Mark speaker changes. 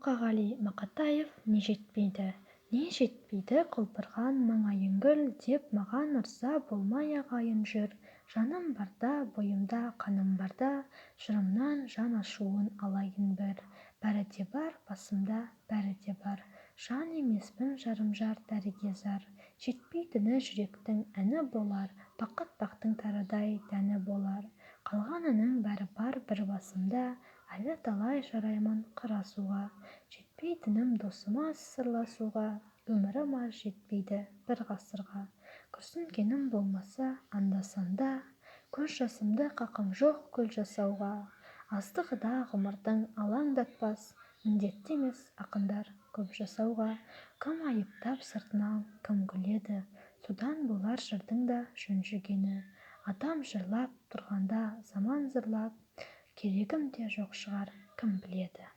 Speaker 1: Мұқағали Мақатаев не жетпейді құлпырған маңайың гүл деп маған ырза болмай ағайын жүр. Жаным барда, бойымда қаным барда, жырымнан жан ашуын алайын бір. Бәрі де бар басымда, бәрі де бар. Жан емеспін жарым-жар дәріге зар. Жетпейтіні жүректің әні болар, бақыт-бақтың тарыдай дәні болар. Қалғанының бәрі бар бір басымда, әлі талай жараймын қыр асуға. Жетпейтінім досыма сырласуға, өмірім аз жетпейді бір ғасырға. Күрсінгенім болмаса анда-санда, көз жасымды қақым жоқ гүл жасауға. Аздығы да ғұмырдың алаңдатпас, міндетті емес ақындар көп жасауға. Кім айыптап сыртынан кім күледі, содан болар жырдың да жөн жүргені. Адам жырлап тұрғанда заман зырлап, керегім де жоқ шығар кім біледі.